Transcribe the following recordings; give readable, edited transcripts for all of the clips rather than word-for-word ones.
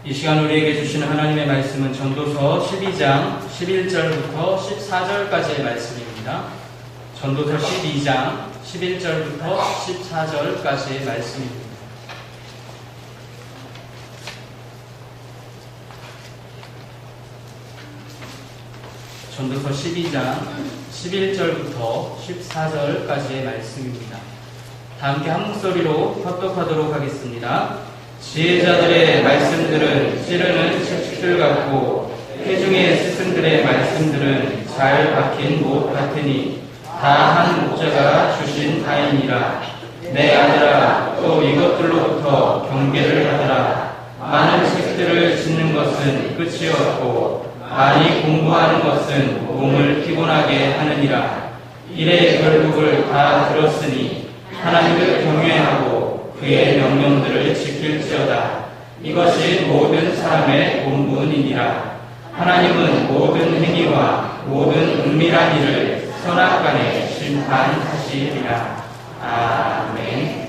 이 시간 우리에게 주시는 하나님의 말씀은 전도서 12장 11절부터 14절까지의 말씀입니다. 전도서 12장 11절부터 14절까지의 말씀입니다. 전도서 12장 11절부터 14절까지의 말씀입니다. 다 함께 한 목소리로 합독하도록 하겠습니다. 지혜자들의 말씀들은 찌르는 채찍들 같고 회중의 스승들의 말씀들은 잘 박힌 못 같으니 다 한 목자가 주신 다이니라. 내 아들아, 또 이것들로부터 경계를 하더라. 많은 책들을 짓는 것은 끝이 없고 많이 공부하는 것은 몸을 피곤하게 하느니라. 일의 결국을 다 들었으니 하나님을 경외하고 그의 명령들을 지킬지어다. 이것이 모든 사람의 본분이니라. 하나님은 모든 행위와 모든 은밀한 일을 선악간에 심판하시리라. 아멘.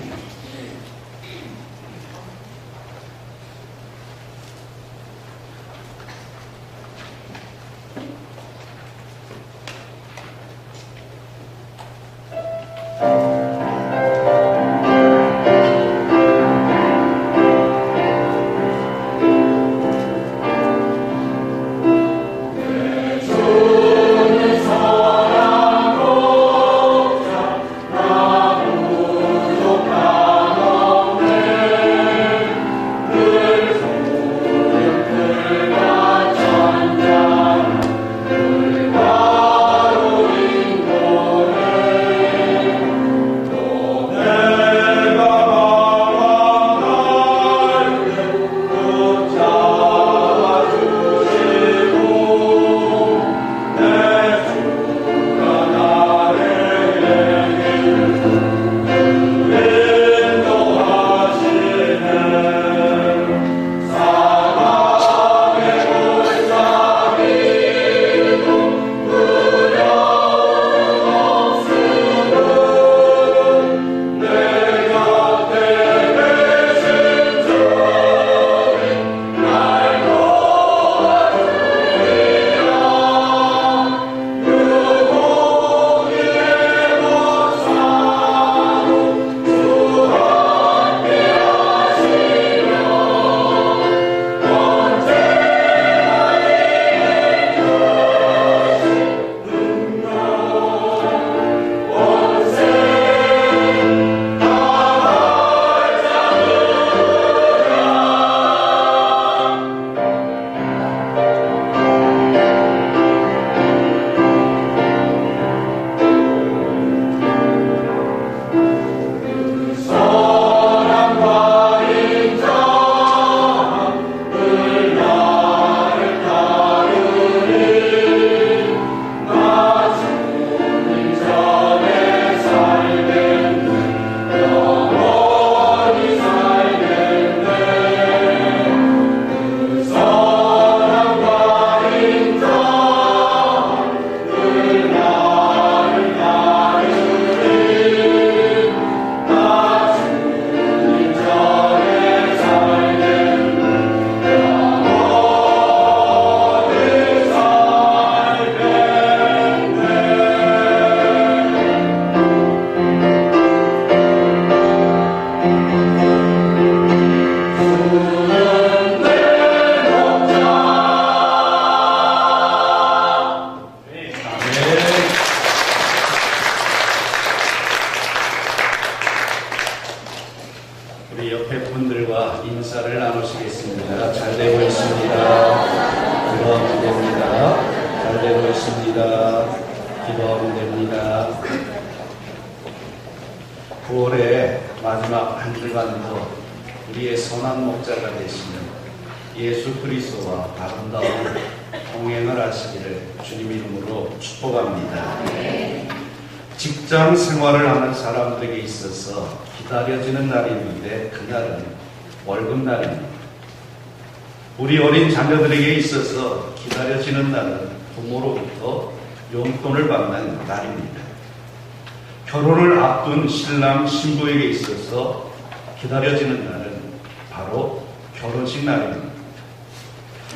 우리 옆에 분들과 인사를 나누시겠습니다. 잘 되고 있습니다. 기도하면 됩니다. 잘 되고 있습니다. 기도하면 됩니다. 9월의 마지막 한 주간도 우리의 선한 목자가 되시는 예수 그리스도와 아름다운 동행을 하시기를 주님 이름으로 축복합니다. 직장 생활을 하는 사람들에게 있어서 기다려지는 날이 있는데 그날은 월급날입니다. 우리 어린 자녀들에게 있어서 기다려지는 날은 부모로부터 용돈을 받는 날입니다. 결혼을 앞둔 신랑 신부에게 있어서 기다려지는 날은 바로 결혼식 날입니다.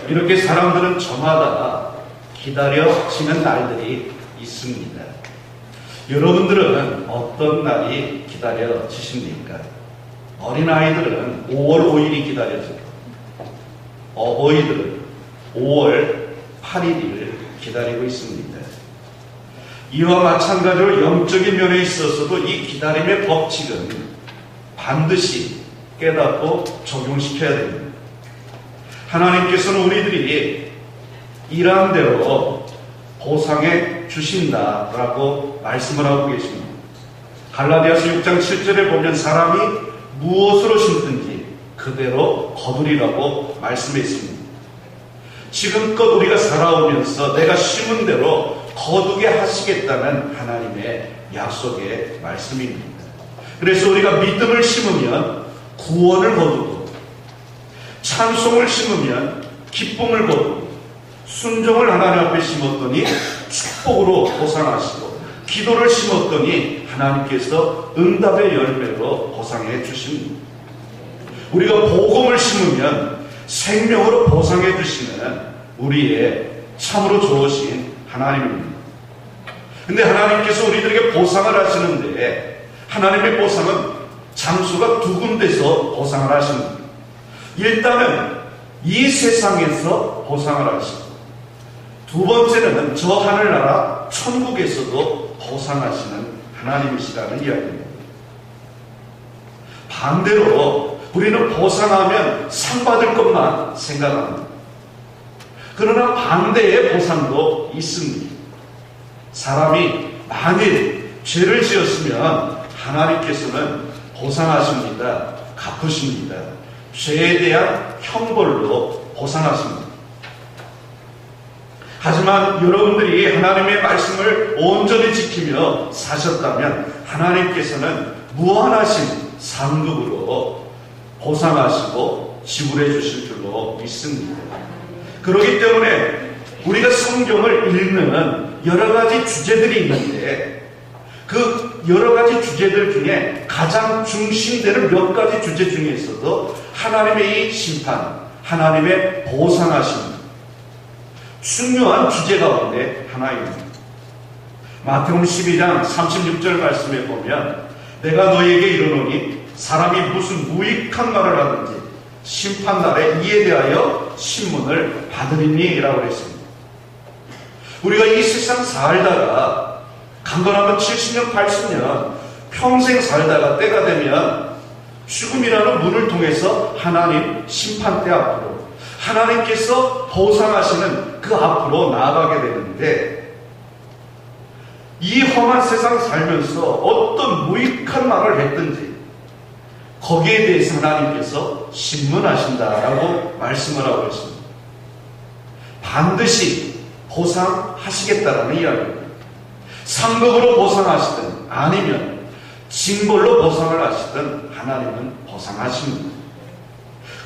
이렇게 사람들은 저마다 기다려지는 날들이 있습니다. 여러분들은 어떤 날이 기다려지십니까? 어린아이들은 5월 5일이 기다려지고, 어버이들은 5월 8일을 기다리고 있습니다. 이와 마찬가지로 영적인 면에 있어서도 이 기다림의 법칙은 반드시 깨닫고 적용시켜야 됩니다. 하나님께서는 우리들이 일한 대로 보상해 주신다라고 말씀을 하고 계십니다. 갈라디아서 6장 7절에 보면 사람이 무엇으로 심든지 그대로 거두리라고 말씀했습니다. 지금껏 우리가 살아오면서 내가 심은 대로 거두게 하시겠다는 하나님의 약속의 말씀입니다. 그래서 우리가 믿음을 심으면 구원을 거두고, 찬송을 심으면 기쁨을 거두고, 순종을 하나님 앞에 심었더니 축복으로 보상하시고, 기도를 심었더니 하나님께서 응답의 열매로 보상해 주십니다. 우리가 복음을 심으면 생명으로 보상해 주시는 우리의 참으로 좋으신 하나님입니다. 근데 하나님께서 우리들에게 보상을 하시는데, 하나님의 보상은 장소가 두 군데서 보상을 하십니다. 일단은 이 세상에서 보상을 하시고, 두 번째는 저 하늘나라 천국에서도 보상하시는 하나님이시라는 이야기입니다. 반대로 우리는 보상하면 상 받을 것만 생각합니다. 그러나 반대의 보상도 있습니다. 사람이 만일 죄를 지었으면 하나님께서는 보상하십니다. 갚으십니다. 죄에 대한 형벌로 보상하십니다. 하지만 여러분들이 하나님의 말씀을 온전히 지키며 사셨다면 하나님께서는 무한하신 상급으로 보상하시고 지불해 주실 줄로 믿습니다. 그렇기 때문에 우리가 성경을 읽는 여러 가지 주제들이 있는데, 그 여러 가지 주제들 중에 가장 중심되는 몇 가지 주제 중에서도 하나님의 이 심판, 하나님의 보상하심, 중요한 주제 가운데 하나입니다. 마태복음 12장 36절 말씀에 보면 내가 너희에게 이르노니 사람이 무슨 무익한 말을 하든지 심판날에 이에 대하여 신문을 받으리니 라고 했습니다. 우리가 이 세상 살다가 강건하면 70년 80년 평생 살다가 때가 되면 죽음이라는 문을 통해서 하나님 심판대 앞으로 하나님께서 보상하시는 그 앞으로 나아가게 되는데, 이 험한 세상 살면서 어떤 무익한 말을 했든지 거기에 대해서 하나님께서 신문하신다라고 말씀을 하고 있습니다. 반드시 보상하시겠다라는 이야기입니다. 상급으로 보상하시든 아니면 징벌로 보상을 하시든 하나님은 보상하십니다.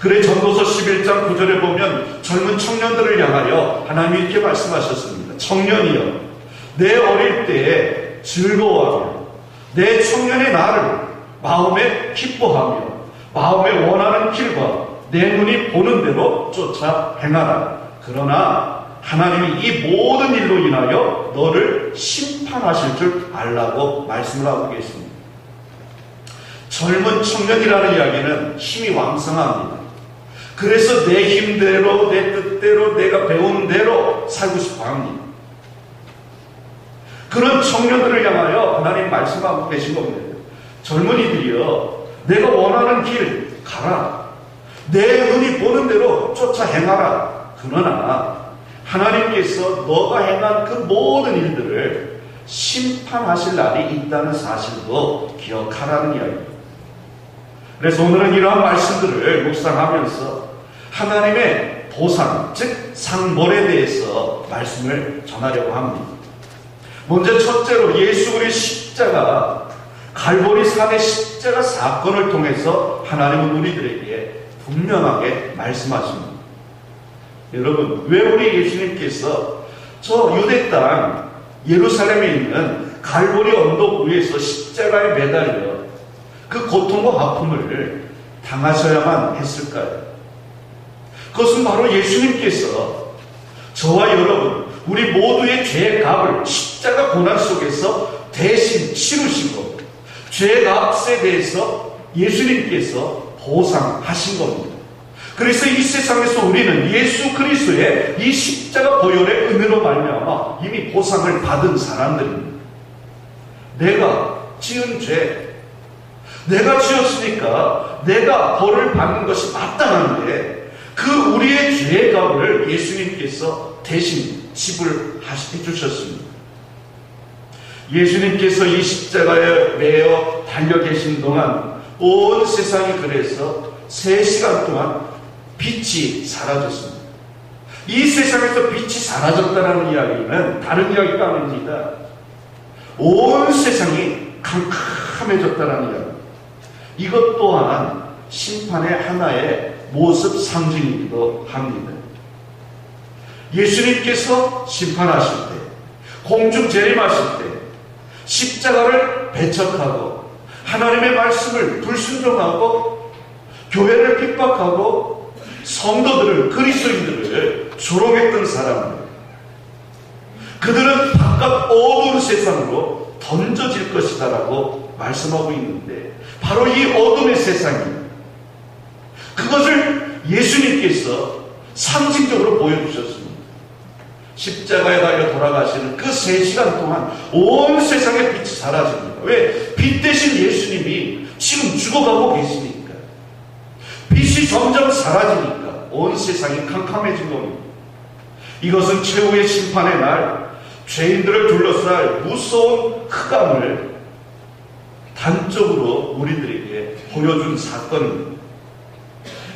그래 전도서 11장 9절에 보면 젊은 청년들을 향하여 하나님이 이렇게 말씀하셨습니다. 청년이여, 내 어릴 때에 즐거워하며 내 청년의 날을 마음에 기뻐하며 마음에 원하는 길과 내 눈이 보는 대로 쫓아 행하라. 그러나 하나님이 이 모든 일로 인하여 너를 심판하실 줄 알라고 말씀을 하고 계십니다. 젊은 청년이라는 이야기는 힘이 왕성합니다. 그래서 내 힘대로 내 뜻대로 내가 배운 대로 살고 싶어 합니다. 그런 청년들을 향하여 하나님 말씀하고 계신 겁니다. 젊은이들이여, 내가 원하는 길 가라. 내 눈이 보는 대로 쫓아 행하라. 그러나 하나님께서 너가 행한 그 모든 일들을 심판하실 날이 있다는 사실도 기억하라는 이야기입니다. 그래서 오늘은 이러한 말씀들을 묵상하면서 하나님의 보상, 즉 상벌에 대해서 말씀을 전하려고 합니다. 먼저 첫째로 예수 그리스도의 십자가, 갈보리 산의 십자가 사건을 통해서 하나님은 우리들에게 분명하게 말씀하십니다. 여러분, 왜 우리 예수님께서 저 유대 땅 예루살렘에 있는 갈보리 언덕 위에서 십자가에 매달려 그 고통과 아픔을 당하셔야만 했을까요? 그것은 바로 예수님께서 저와 여러분, 우리 모두의 죄의 값을 십자가 고난 속에서 대신 치르시고 죄의 값에 대해서 예수님께서 보상하신 겁니다. 그래서 이 세상에서 우리는 예수 그리스도의 이 십자가 보혈의 은혜로 말미암아 이미 보상을 받은 사람들입니다. 내가 지은 죄, 내가 지었으니까 내가 벌을 받는 것이 마땅한데 그 우리의 죄의 값을 예수님께서 대신 지불해 주셨습니다. 예수님께서 이 십자가에 매어 달려 계신 동안 온 세상이 그래서 3시간 동안 빛이 사라졌습니다. 이 세상에서 빛이 사라졌다는 이야기는 다른 이야기가 아닙니다. 온 세상이 캄캄해졌다는 이야기. 이것 또한 심판의 하나의 모습 상징이기도 합니다. 예수님께서 심판하실 때, 공중 재림하실 때 십자가를 배척하고 하나님의 말씀을 불순종하고 교회를 핍박하고 성도들을, 그리스도인들을 조롱했던 사람들, 그들은 바깥 어두운 세상으로 던져질 것이다라고 말씀하고 있는데 바로 이 어둠의 세상입니다. 그것을 예수님께서 상징적으로 보여주셨습니다. 십자가에 달려 돌아가시는 그 3시간 동안 온 세상의 빛이 사라집니다. 왜? 빛 대신 예수님이 지금 죽어가고 계시니까. 빛이 점점 사라지니까 온 세상이 캄캄해진 겁니다. 이것은 최후의 심판의 날 죄인들을 둘러쌀 무서운 흑암을 단적으로 우리들에게 보여준 사건입니다.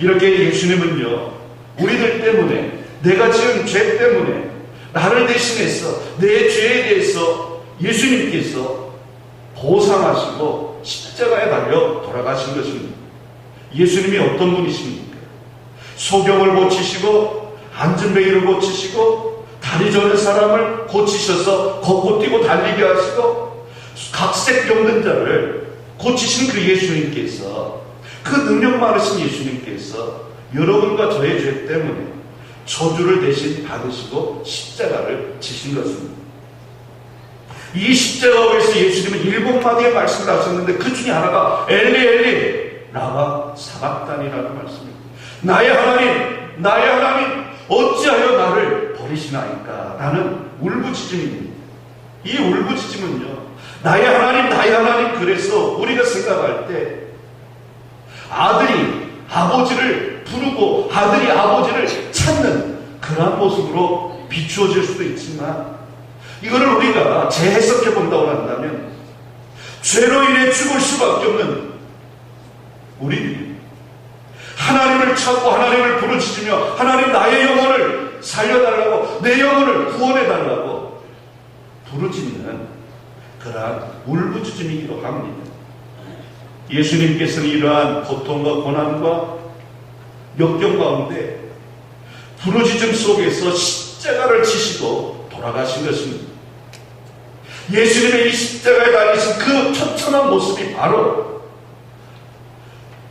이렇게 예수님은요, 우리들 때문에, 내가 지은 죄 때문에 나를 대신해서 내 죄에 대해서 예수님께서 보상하시고 십자가에 달려 돌아가신 것입니다. 예수님이 어떤 분이십니까? 소경을 고치시고 앉은뱅이를 고치시고 다리 저는 사람을 고치셔서 걷고 뛰고 달리게 하시고 각색 병든 자를 고치신 그 예수님께서, 그 능력 많으신 예수님께서 여러분과 저의 죄 때문에 저주를 대신 받으시고 십자가를 지신 것입니다. 이 십자가에서 예수님은 7마디의 말씀을 하셨는데 그 중에 하나가 엘리 엘리 라마 사박단이라는 말씀입니다. 나의 하나님, 나의 하나님, 어찌하여 나를 버리시나이까? 라는 울부짖음입니다. 이 울부짖음은요, 나의 하나님, 나의 하나님, 그래서 우리가 생각할 때 아들이 아버지를 부르고 아들이 아버지를 찾는 그러한 모습으로 비추어질 수도 있지만, 이거를 우리가 재해석해 본다고 한다면 죄로 인해 죽을 수밖에 없는 우리들이 하나님을 찾고 하나님을 부르짖으며 하나님 나의 영혼을 살려달라고, 내 영혼을 구원해달라고 부르짖는 그러한 울부짖음이기도 합니다. 예수님께서는 이러한 고통과 고난과 역경 가운데 부르짖음 속에서 십자가를 지시고 돌아가신 것입니다. 예수님의 이 십자가에 달리신 그 처참한 모습이 바로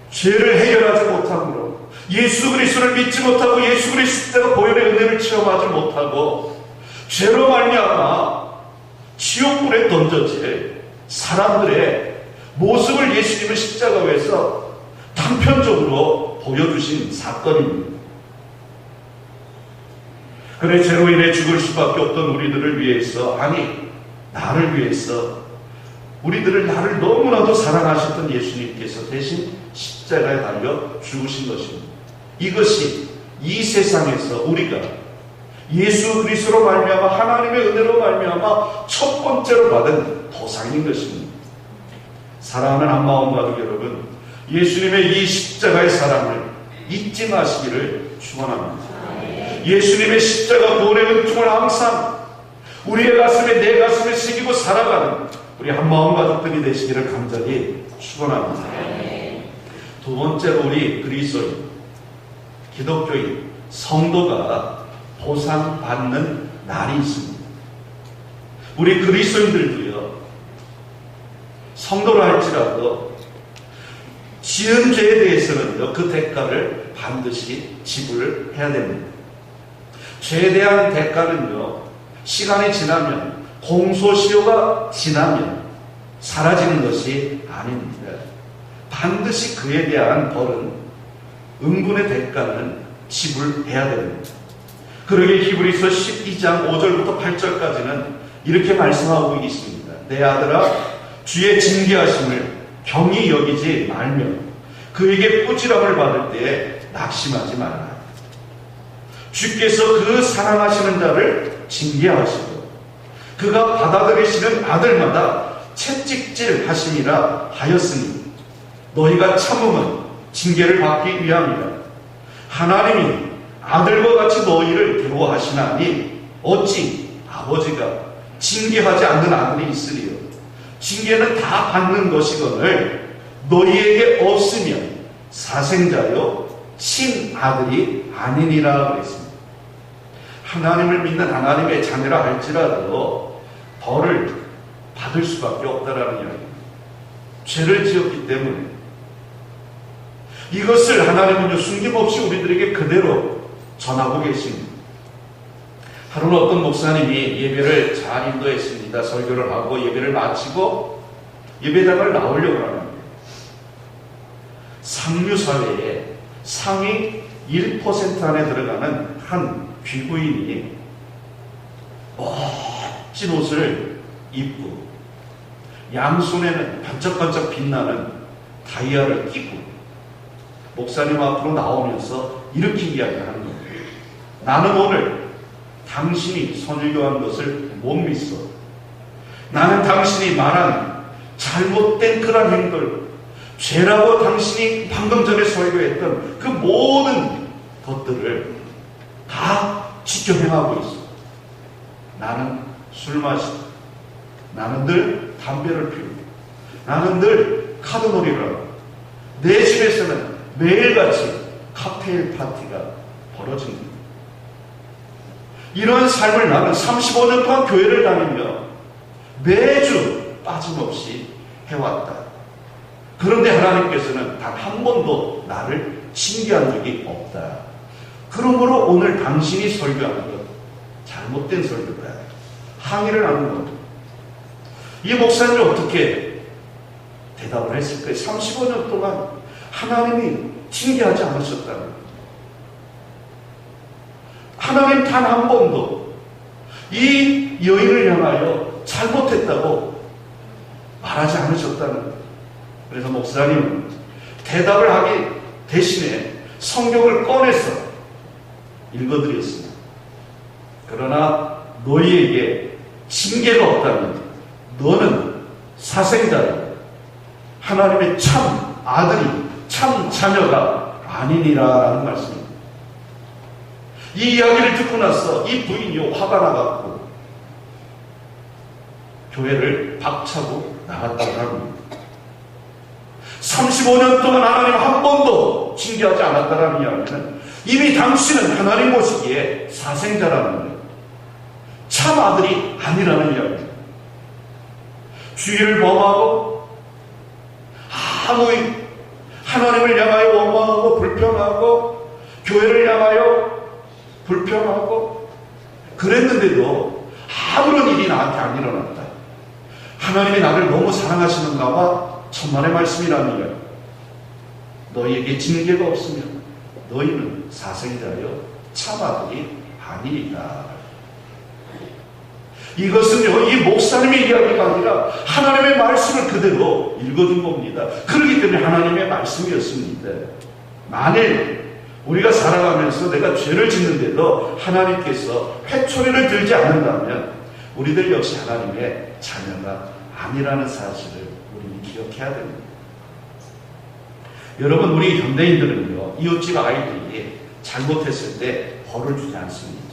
죄를 해결하지 못함으로, 예수 그리스도를 믿지 못하고 예수 그리스도 십자가 보혈의 은혜를 체험하지 못하고 죄로 말미암아 지옥불에 던져질 사람들의 모습을 예수님은 십자가에서 단편적으로 보여주신 사건입니다. 그래, 죄로 인해 죽을 수밖에 없던 우리들을 위해서, 아니 나를 위해서, 우리들을, 나를 너무나도 사랑하셨던 예수님께서 대신 십자가에 달려 죽으신 것입니다. 이것이 이 세상에서 우리가 예수 그리스도로 말미암아 하나님의 은혜로 말미암아 첫 번째로 받은 보상인 것입니다. 사랑하는 한마음 가족 여러분, 예수님의 이 십자가의 사랑을 잊지 마시기를 축원합니다. 예수님의 십자가 구원의 은총을 항상 우리의 가슴에, 내 가슴에 새기고 살아가는 우리 한마음 가족들이 되시기를 간절히 축원합니다. 두 번째로 우리 그리스도인, 기독교인, 성도가 보상받는 날이 있습니다. 우리 그리스도인들도요, 성도로 할지라도 지은 죄에 대해서는요, 그 대가를 반드시 지불해야 됩니다. 죄에 대한 대가는요, 시간이 지나면, 공소시효가 지나면 사라지는 것이 아닙니다. 반드시 그에 대한 벌은, 응분의 대가는 지불해야 됩니다. 그러게 히브리서 12장 5절부터 8절까지는 이렇게 말씀하고 있습니다. 내 아들아, 주의 징계하심을 경히 여기지 말며 그에게 꾸지람을 받을 때에 낙심하지 말라. 주께서 그 사랑하시는 자를 징계하시고 그가 받아들이시는 아들마다 채찍질 하심이라 하였으니 너희가 참음은 징계를 받기 위함이라. 하나님이 아들과 같이 너희를 대우하시나니 어찌 아버지가 징계하지 않는 아들이 있으리요. 징계는 다 받는 것이거늘 너희에게 없으면 사생자요 친아들이 아니니라 그랬습니다. 하나님을 믿는 하나님의 자녀라 할지라도 벌을 받을 수밖에 없다라는 이야기입니다. 죄를 지었기 때문에 이것을 하나님은 숨김없이 우리들에게 그대로 전하고 계십니다. 하루는 어떤 목사님이 예배를 잘 인도했습니다. 설교를 하고 예배를 마치고 예배당을 나오려고 합니다. 상류사회에 상위 1% 안에 들어가는 한 귀부인이 멋진 옷을 입고 양손에는 반짝반짝 빛나는 다이아를 끼고 목사님 앞으로 나오면서 이렇게 이야기하는 겁니다. 나는 오늘 당신이 선유교한 것을 못 믿어. 나는 당신이 말한 잘못된 그런 행들, 죄라고 당신이 방금 전에 설교했던 그 모든 것들을 다 지켜 행하고 있어. 나는 술 마시고, 나는 늘 담배를 피우고, 나는 늘 카드놀이를 하고, 내 집에서는 매일같이 칵테일 파티가 벌어집니다. 이런 삶을 나는 35년 동안 교회를 다니며 매주 빠짐없이 해왔다. 그런데 하나님께서는 단 한 번도 나를 징계한 적이 없다. 그러므로 오늘 당신이 설교하는 것 잘못된 설교다. 항의를 하는 겁니다. 이 목사님이 어떻게 대답을 했을까요? 35년 동안 하나님이 징계하지 않으셨다는 거예요. 하나님 단 한 번도 이 여인을 향하여 잘못했다고 말하지 않으셨다는 거예요. 그래서 목사님은 대답을 하기 대신에 성경을 꺼내서 읽어드렸습니다. 그러나 너희에게 징계가 없다면 너는 사생자라. 하나님의 참 아들이 참 자녀가 아니니라라는 말씀입니다. 이 이야기를 듣고 나서 이 부인이 화가 나갖고 교회를 박차고 나갔다고 합니다. 35년 동안 하나님 한 번도 징계하지 않았다라는 이야기는 이미 당신은 하나님 보시기에 사생자라는 거예요. 참 아들이 아니라는 이야기입니다. 주의를 범하고 아무 하나님을 향하여 원망하고 불평하고 교회를 향하여 불평하고 그랬는데도 아무런 일이 나한테 안 일어났다. 하나님이 나를 너무 사랑하시는가 봐. 천만의 말씀이라는 거예요. 너희에게 징계가 없으면 너희는 사생자여 참 아들이 아니니까. 이것은요, 이 목사님의 이야기가 아니라 하나님의 말씀을 그대로 읽어준 겁니다. 그렇기 때문에 하나님의 말씀이었습니다. 만일 우리가 살아가면서 내가 죄를 짓는데도 하나님께서 회초리를 들지 않는다면 우리들 역시 하나님의 자녀가 아니라는 사실을 우리는 기억해야 됩니다. 여러분, 우리 현대인들은요, 이웃집 아이들이 잘못했을 때 벌을 주지 않습니다.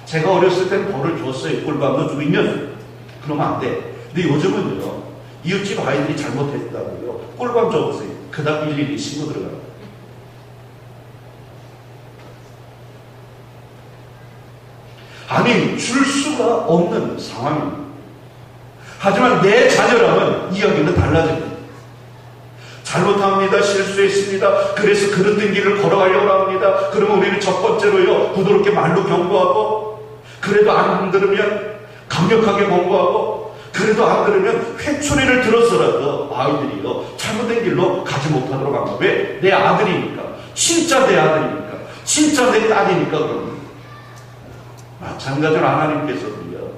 제가 어렸을 땐 벌을 줬어요. 꿀밤도 주고 있면 그러면 안 돼. 근데 요즘은요, 이웃집 아이들이 잘못했다고요, 꿀밤 줘보세요. 그다음 일일이 신고 들어갑니다. 아니, 줄 수가 없는 상황입니다. 하지만 내 자녀라면 이야기는 달라집니다. 잘못합니다. 실수했습니다. 그래서 그릇된 길을 걸어가려고 합니다. 그러면 우리는 첫 번째로요, 부드럽게 말로 경고하고, 그래도 안 들으면 강력하게 권고하고, 그래도 안 들으면 회초리를 들어서라도 아이들이요, 잘못된 길로 가지 못하도록 합니다. 왜? 내 아들이니까. 진짜 내 아들이니까. 진짜 내 딸이니까 그럽니다. 마찬가지로 하나님께서도요,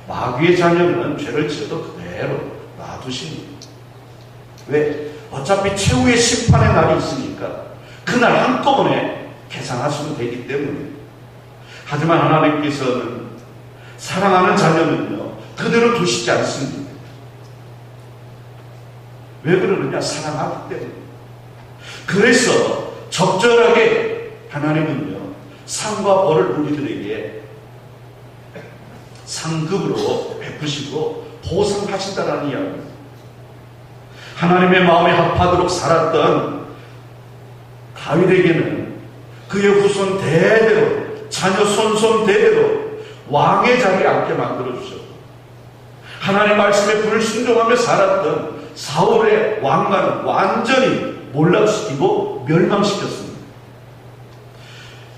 마귀의 자녀는 죄를 지어도 그대로 놔두십니다. 왜? 어차피 최후의 심판의 날이 있으니까 그날 한꺼번에 계산하시면 되기 때문에. 하지만 하나님께서는 사랑하는 자녀는요, 그대로 두시지 않습니다. 왜 그러느냐? 사랑하기 때문에. 그래서 적절하게 하나님은요, 상과 벌을 우리들에게 상급으로 베푸시고 보상하신다라는 이야기입니다. 하나님의 마음에 합하도록 살았던 다윗에게는 그의 후손 대대로, 자녀 손손 대대로 왕의 자리에 앉게 만들어주셨고, 하나님 말씀에 불순종하며 살았던 사울의 왕관은 완전히 몰락시키고 멸망시켰습니다.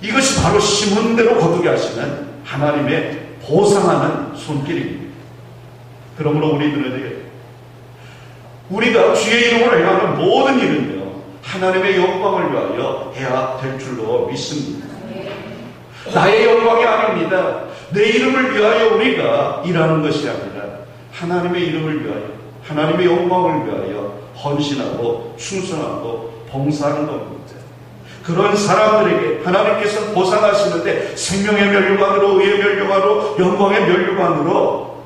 이것이 바로 심은 대로 거두게 하시는 하나님의 보상하는 손길입니다. 그러므로 우리가 주의 이름으로 행하는 모든 일은요, 하나님의 영광을 위하여 해야 될 줄로 믿습니다. 나의 영광이 아닙니다. 내 이름을 위하여 우리가 일하는 것이 아니라 하나님의 이름을 위하여, 하나님의 영광을 위하여 헌신하고 충성하고 봉사하는 겁니다. 그런 사람들에게 하나님께서 보상하시는데 생명의 면류관으로, 의의 면류관으로, 영광의 면류관으로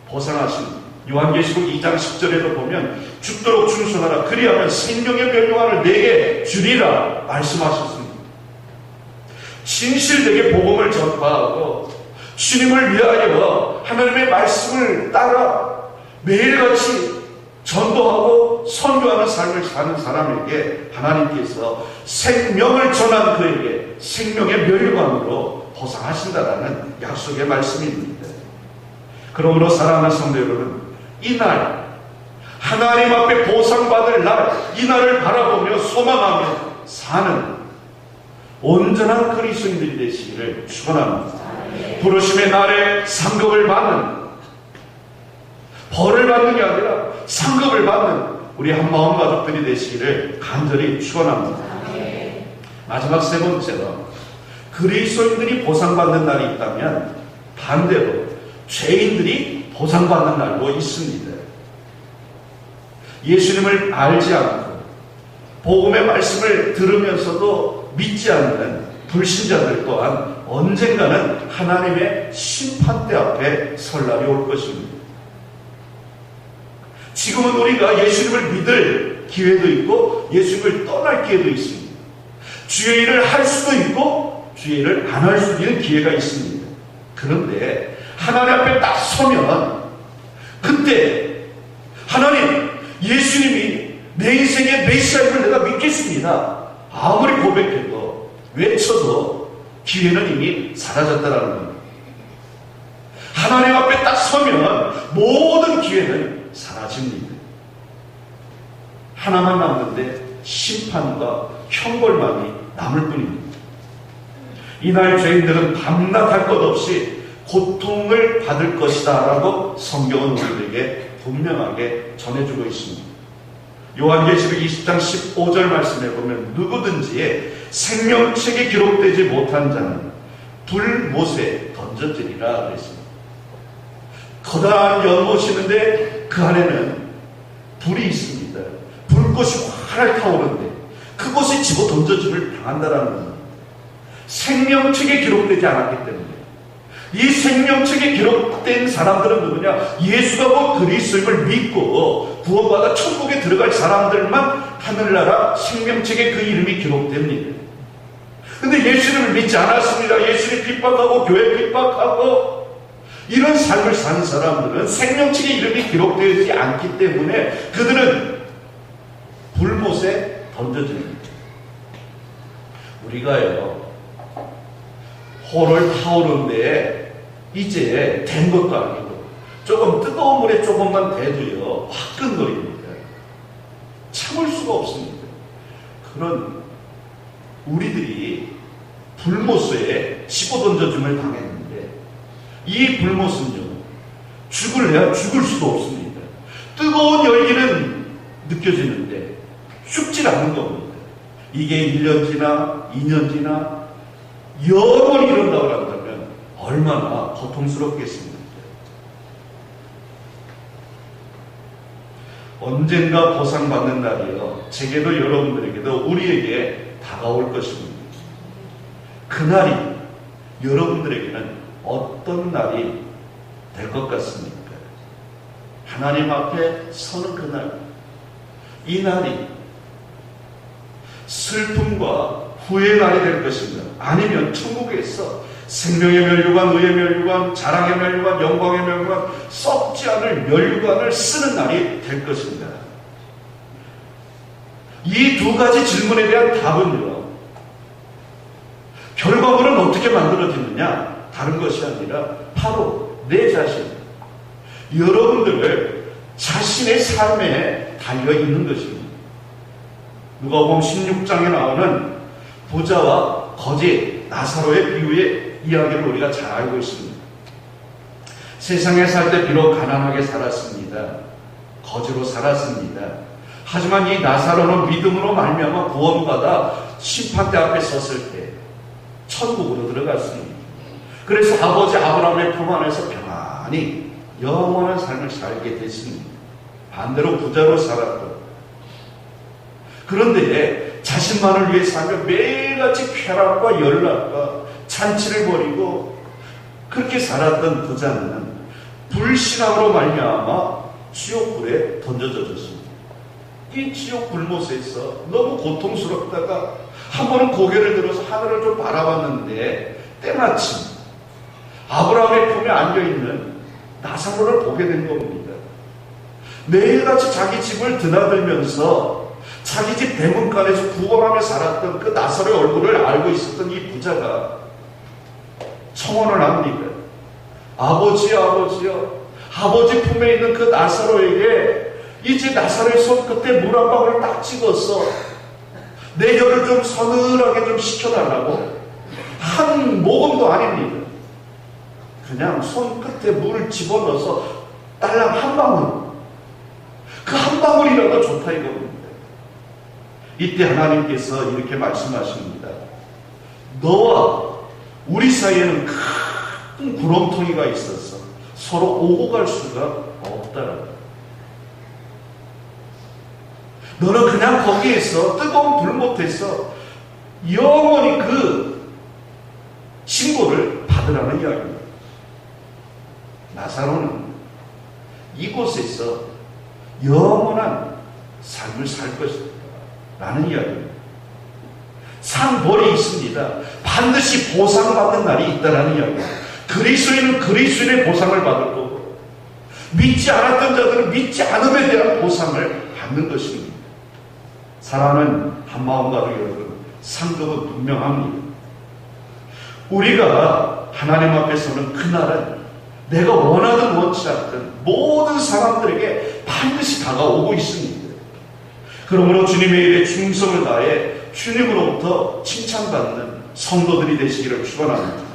보상하십니다. 요한계시록 2장 10절에도 보면 죽도록 충성하라, 그리하면 생명의 면류관을 내게 주리라 말씀하셨습니다. 진실되게 복음을 전파하고 주님을 위하여 하나님의 말씀을 따라 매일같이 전도하고 선교하는 삶을 사는 사람에게 하나님께서 생명을 전한 그에게 생명의 면류관으로 보상하신다라는 약속의 말씀입니다. 그러므로 사랑하는 성도 여러분, 이날 하나님 앞에 보상받을 날, 이 날을 바라보며 소망하며 사는 온전한 그리스도인들이 되시기를 축원합니다. 부르심의 날에 상급을 받는, 벌을 받는 게 아니라 상급을 받는 우리 한마음 가족들이 되시기를 간절히 축원합니다. 마지막 세 번째로, 그리스도인들이 보상받는 날이 있다면 반대로 죄인들이 보상받는 날도 있습니다. 예수님을 알지 않고 복음의 말씀을 들으면서도 믿지 않는 불신자들 또한 언젠가는 하나님의 심판대 앞에 설 날이 올 것입니다. 지금은 우리가 예수님을 믿을 기회도 있고 예수님을 떠날 기회도 있습니다. 주의 일을 할 수도 있고 주의 일을 안 할 수도 있는 기회가 있습니다. 그런데 하나님 앞에 딱 서면 그때 하나님, 예수님이 내 인생의 메시아임을 내가 믿겠습니다, 아무리 고백해도 외쳐도 기회는 이미 사라졌다라는 겁니다. 하나님 앞에 딱 서면 모든 기회는 사라집니다. 하나만 남는데 심판과 형벌만이 남을 뿐입니다. 이날 죄인들은 밤낮 할 것 없이 고통을 받을 것이다 라고 성경은 우리에게 분명하게 전해주고 있습니다. 요한계시록 20장 15절 말씀에 보면 누구든지 생명책에 기록되지 못한 자는 불못에 던져지리라 그랬습니다. 커다란 연못이 있는데 그 안에는 불이 있습니다. 불꽃이 활활 타오르는데 그곳에 집어 던져짐을 당한다라는 겁니다. 생명책에 기록되지 않았기 때문에. 이 생명책에 기록된 사람들은 누구냐? 예수가 곧 그리스도임을 믿고 구원받아 천국에 들어갈 사람들만 하늘나라 생명책에 그 이름이 기록됩니다. 근데 예수님을 믿지 않았습니다. 예수님 핍박하고 교회 핍박하고 이런 삶을 사는 사람들은 생명책에 이름이 기록되지 않기 때문에 그들은 불못에 던져집니다. 우리가요, 호를 타오르는데 이제 된 것도 아니고 조금 뜨거운 물에 조금만 대도요 화끈거립니다. 참을 수가 수가 없습니다. 그런 우리들이 불모스에 집어 던져줌을 당했는데 이 불모스는요, 죽을래야 죽을 수도 없습니다. 뜨거운 열기는 느껴지는데 죽질 않는 겁니다. 이게 1년 지나 2년 지나 영원히 이런다고 한다면 얼마나 고통스럽겠습니까? 언젠가 보상받는 날이요, 제게도 여러분들에게도 우리에게 다가올 것입니다. 그날이 여러분들에게는 어떤 날이 될 것 같습니까? 하나님 앞에 서는 그날, 이 날이 슬픔과 후회의 날이 될 것인가? 아니면 천국에서 생명의 멸류관, 의의 멸류관, 자랑의 멸류관, 영광의 멸류관, 썩지 않을 멸류관을 쓰는 날이 될 것인가? 이 두 가지 질문에 대한 답은요, 결과물은 어떻게 만들어지느냐? 다른 것이 아니라 바로 내 자신, 여러분들을 자신의 삶에 달려있는 것입니다. 누가복음 16장에 나오는 부자와 거지 나사로의 비유의 이야기를 우리가 잘 알고 있습니다. 세상에 살 때 비록 가난하게 살았습니다. 거지로 살았습니다. 하지만 이 나사로는 믿음으로 말미암아 구원받아 심판대 앞에 섰을 때 천국으로 들어갔습니다. 그래서 아버지 아브라함의 품 안에서 평안히 영원한 삶을 살게 됐습니다. 반대로 부자로 살았고, 그런데 자신만을 위해 살며 매일같이 쾌락과 연락과 잔치를 벌이고 그렇게 살았던 부자는 불신앙으로 말미암아 지옥불에 던져졌습니다. 이 지옥 불못에서 너무 고통스럽다가 한 번은 고개를 들어서 하늘을 좀 바라봤는데 때마침 아브라함의 품에 앉아있는 나사로를 보게 된 겁니다. 매일같이 자기 집을 드나들면서 자기 집 대문간에서 구걸하며 살았던 그 나사로의 얼굴을 알고 있었던 이 부자가 청혼을 합니다. 아버지요, 아버지요. 아버지 품에 있는 그 나사로에게 이제 나사로의 손끝에 물 한 방울 딱 찍어서 내 혀를 좀 서늘하게 좀 식혀달라고. 한 모금도 아닙니다. 그냥 손끝에 물을 집어넣어서 딸랑 한 방울. 그 한 방울이라도 좋다 이겁니다. 이때 하나님께서 이렇게 말씀하십니다. 너와 우리 사이에는 큰 구렁텅이가 있어서 서로 오고 갈 수가 없다라고. 너는 그냥 거기에서 뜨거운 불못에서 영원히 그 신고를 받으라는 이야기입니다. 나사로는 이곳에서 영원한 삶을 살 것이다 라는 이야기입니다. 상벌이 있습니다. 반드시 보상받는 날이 있다라는 이야기입니다. 그리스도인은 그리스도인의 보상을 받을 거고, 믿지 않았던 자들은 믿지 않음에 대한 보상을 받는 것입니다. 사랑하는 한마음 가족 여러분, 상급은 분명합니다. 우리가 하나님 앞에 서는 그날은 내가 원하든 원치 않든 모든 사람들에게 반드시 다가오고 있습니다. 그러므로 주님의 일에 충성을 다해 주님으로부터 칭찬받는 성도들이 되시기를 축원합니다.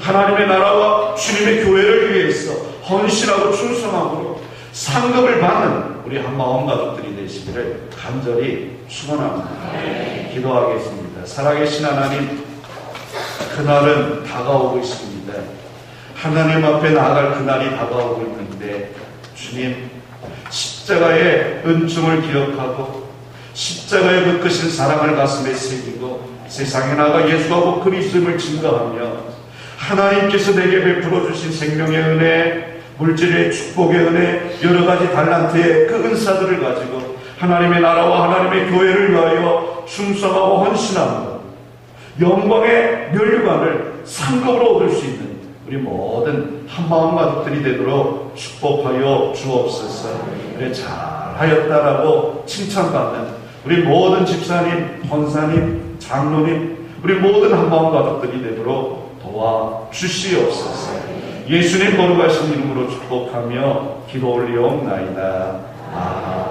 하나님의 나라와 주님의 교회를 위해서 헌신하고 충성함으로 상급을 받는 우리 한마음 가족들이 되시기를 간절히 축원합니다. 기도하겠습니다. 살아계신 하나님, 그날은 다가오고 있습니다. 하나님 앞에 나아갈 그날이 다가오고 있는데, 주님, 십자가의 은총을 기억하고 십자가의 그 크신 사랑을 가슴에 새기고 세상에 나가 예수하고 그리스도임을 증거하며 하나님께서 내게 베풀어 주신 생명의 은혜, 물질의 축복의 은혜, 여러 가지 달란트의 그 은사들을 가지고 하나님의 나라와 하나님의 교회를 위하여 충성하고 헌신하며 영광의 멸류관을 상급으로 얻을 수 있는 우리 모든 한마음 가족들이 되도록 축복하여 주옵소서. 그래 잘하였다라고 칭찬받는 우리 모든 집사님, 권사님, 장로님, 우리 모든 한마음 가족들이 되도록 도와주시옵소서. 예수님 거룩하신 이름으로 축복하며 기도 올리옵나이다. 아멘.